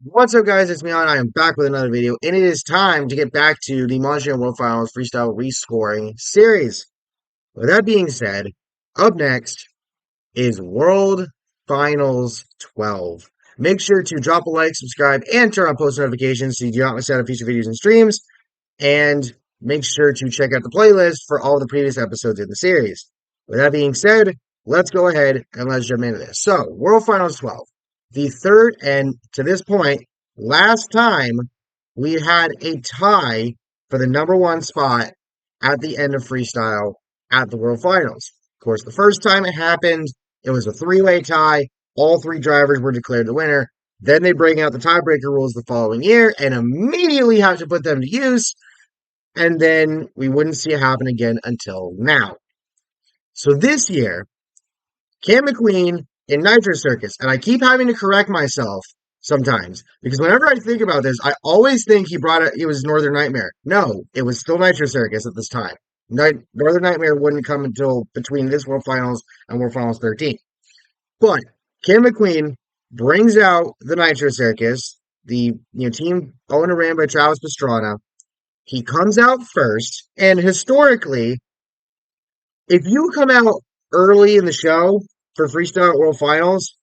What's up, guys? It's Mion. I am back with another video, and it is time to get back to the Monster Jam World Finals Freestyle Rescoring Series. With that being said, up next is World Finals 12. Make sure to drop a like, subscribe, and turn on post notifications so you do not miss out on future videos and streams. And make sure to check out the playlist for all the previous episodes in the series. With that being said, let's go ahead and let's jump into this. So, World Finals 12. The third, and to this point, last time we had a tie for the number one spot at the end of freestyle at the World Finals. Of course, the first time it happened, it was a three-way tie. All three drivers were declared the winner. Then they bring out the tiebreaker rules the following year and immediately have to put them to use. And then we wouldn't see it happen again until now. So this year, Cam McQueen in Nitro Circus, and I keep having to correct myself sometimes because whenever I think about this, I always think it was Northern Nightmare. No, it was still Nitro Circus at this time. Northern Nightmare wouldn't come until between this World Finals and World Finals 13. But Cam McQueen brings out the Nitro Circus, the team owned and ran by Travis Pastrana. He comes out first, and historically, if you come out early in the show for Freestyle World Finals,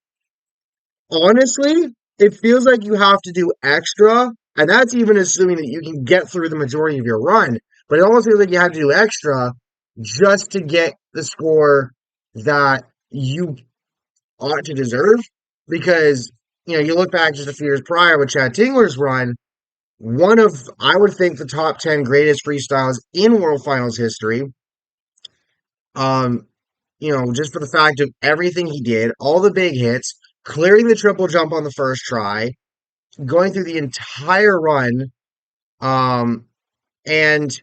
honestly, it feels like you have to do extra, and that's even assuming that you can get through the majority of your run. But it almost feels like you have to do extra just to get the score that you ought to deserve. Because, you look back just a few years prior with Chad Tingler's run, one of, I would think, the top 10 greatest freestyles in World Finals history. Um, just for the fact of everything he did, all the big hits, clearing the triple jump on the first try, going through the entire run, um, and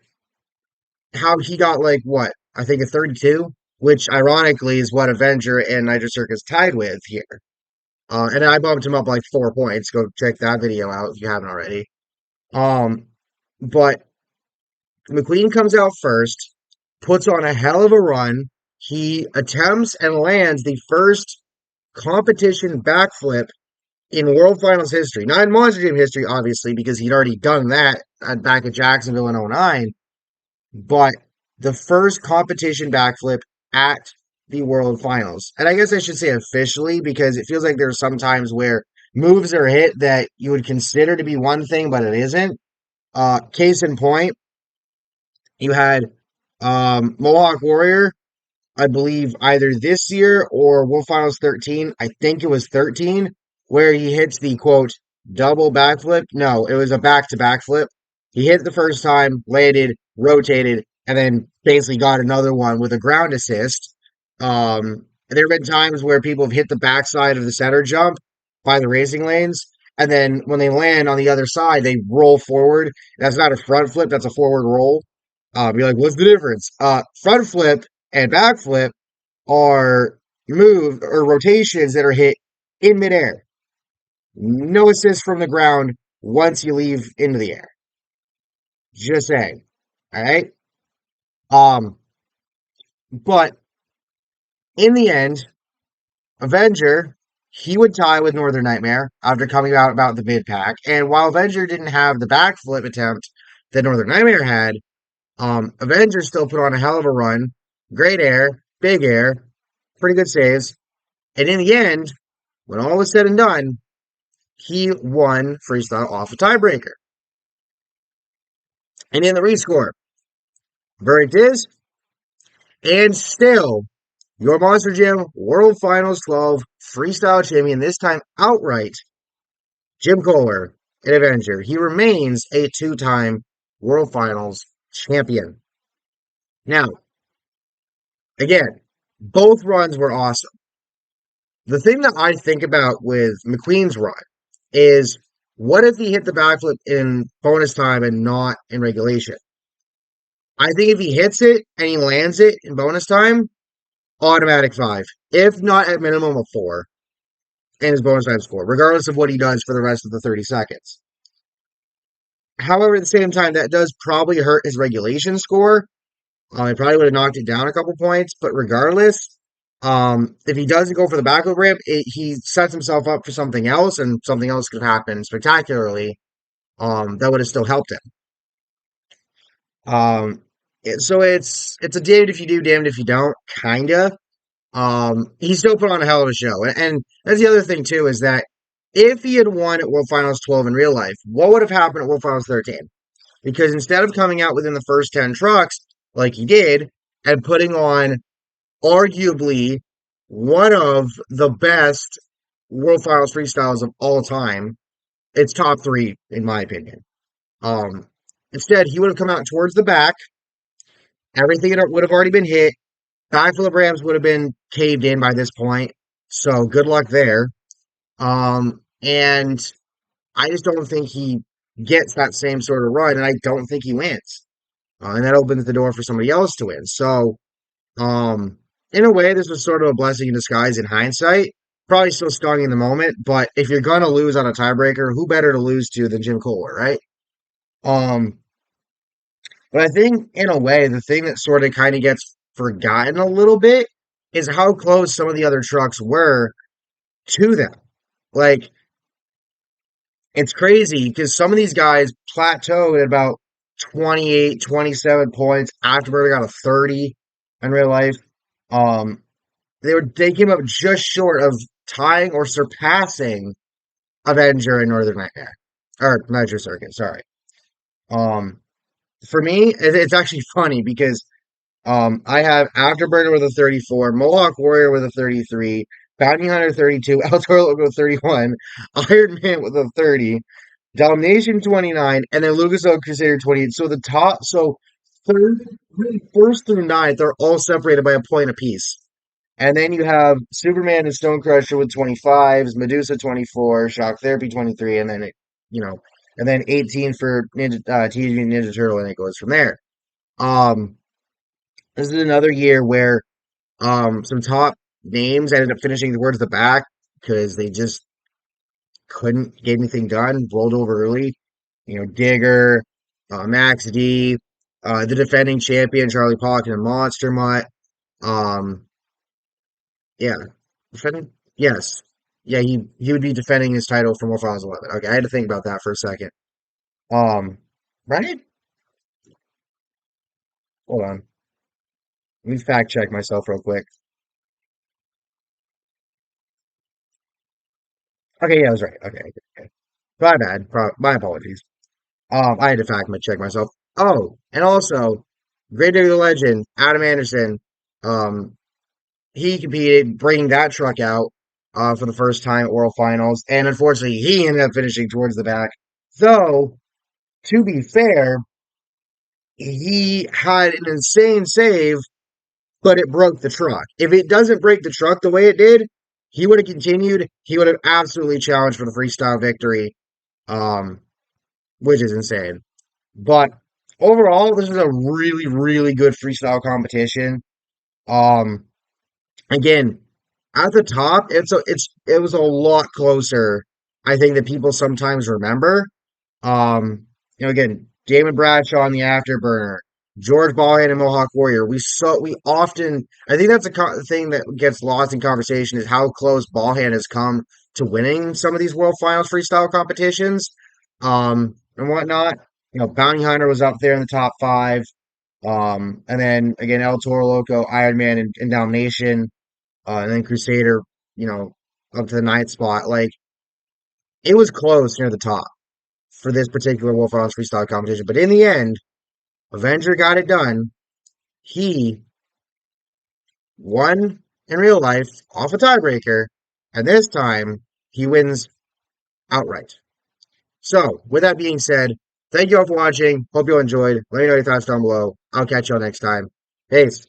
how he got like what? I think a 32, which ironically is what Avenger and Nitro Circus tied with here. And I bumped him up like 4 points. Go check that video out if you haven't already. Um, but McQueen comes out first, puts on a hell of a run. He attempts and lands the first competition backflip in World Finals history. Not in Monster Jam history, obviously, because he'd already done that back at Jacksonville in '09. But the first competition backflip at the World Finals. And I guess I should say officially, because it feels like there's some times where moves are hit that you would consider to be one thing, but it isn't. Case in point, you had Mohawk Warrior, I believe either this year or World Finals 13. I think it was 13, where he hits the quote double backflip. No, it was a back to back flip. He hit the first time, landed, rotated, and then basically got another one with a ground assist. There have been times where people have hit the backside of the center jump by the racing lanes, and then when they land on the other side, they roll forward. That's not a front flip, that's a forward roll. You're like, what's the difference? Front flip and back flip are move or rotations that are hit in midair. No assist from the ground once you leave into the air. Just saying. All right. Um, but in the end, Avenger, he would tie with Northern Nightmare after coming out about the mid pack. And while Avenger didn't have the backflip attempt that Northern Nightmare had, Avenger still put on a hell of a run. Great air, big air, pretty good saves. And in the end, when all was said and done, he won freestyle off a tiebreaker. And in the rescore, verdict is, and still, your Monster Jam World Finals 12 freestyle champion, this time outright, Jim Kohler, an Avenger. He remains a two-time World Finals champion. Now, again, both runs were awesome. The thing that I think about with McQueen's run is, what if he hit the backflip in bonus time and not in regulation? I think if he hits it and he lands it in bonus time, automatic 5. If not at minimum of 4. And his bonus time score, regardless of what he does for the rest of the 30 seconds. However, at the same time, that does probably hurt his regulation score. He probably would have knocked it down a couple points, but regardless, If he doesn't go for the backflip ramp, he sets himself up for something else, and something else could happen spectacularly. That would have still helped him. So it's a damned if you do, damned if you don't, kinda. He still put on a hell of a show, and that's the other thing too is that if he had won at World Finals 12 in real life, what would have happened at World Finals 13? Because instead of coming out within the first 10 trucks like he did and putting on arguably one of the best World Finals freestyles of all time, it's top three in my opinion. Um, Instead, he would have come out towards the back. Everything would have already been hit. Backflip Rams would have been caved in by this point. So good luck there. And I just don't think he gets that same sort of run, and I don't think he wins. And that opens the door for somebody else to win. So, um, in a way, this was sort of a blessing in disguise in hindsight. Probably still stung in the moment, but if you're gonna lose on a tiebreaker, who better to lose to than Jim Kohler, right? Um, but I think in a way, the thing that sort of kind of gets forgotten a little bit is how close some of the other trucks were to them. Like, it's crazy because some of these guys plateaued at about 28, 27 points. Afterburner got a 30 in real life. Um, they came up just short of tying or surpassing Avenger and Northern Nightmare. Or Nitro Circuit, sorry. Um, for me, it's actually funny because I have Afterburner with a 34, Mohawk Warrior with a 33, Bounty Hunter 32, El Toro Loco 31, Iron Man with a 30, Dalmatian 29, and then Lucas Oil Crusader 28. So the top, so third, really first through ninth are all separated by a point apiece. And then you have Superman and Stone Crusher with 25s, Medusa 24, Shock Therapy 23, and then you know, and then 18 for Teenage Mutant Ninja Turtle, and it goes from there. Um, this is another year where some top names ended up finishing towards the back because they just couldn't get anything done, rolled over early. Digger, Max D, the defending champion Charlie Pollock and Monster Mutt. Um, yeah, defending. Yes, yeah, he would be defending his title from War Files 11. Okay, I had to think about that for a second. Um, right? Hold on, let me fact check myself real quick. Okay, yeah, I was right. Okay, okay, okay. My bad. My apologies. I had to fact check myself. Oh, and also, Great Digger the Legend, Adam Anderson. Um, he competed, bringing that truck out for the first time at World Finals, and unfortunately, he ended up finishing towards the back. Though, to be fair, he had an insane save, but it broke the truck. If it doesn't break the truck the way it did, he would have continued. He would have absolutely challenged for the freestyle victory, um, which is insane. But overall, this was a really, really good freestyle competition. Um, Again, at the top, it was a lot closer, I think, that people sometimes remember. Again, Damon Bradshaw on the Afterburner, George Ballhead and Mohawk Warrior. We often, I think that's a thing that gets lost in conversation is how close Ballhead has come to winning some of these World Finals freestyle competitions, and whatnot. Bounty Hunter was up there in the top five. And then again, El Toro Loco, Iron Man, and Dalmatian, and then Crusader, you know, up to the ninth spot. Like it was close near the top for this particular Wolf Islands freestyle competition. But in the end, Avenger got it done. He won in real life off a tiebreaker, and this time he wins outright. So, with that being said, thank you all for watching. Hope you all enjoyed. Let me know your thoughts down below. I'll catch you all next time. Peace.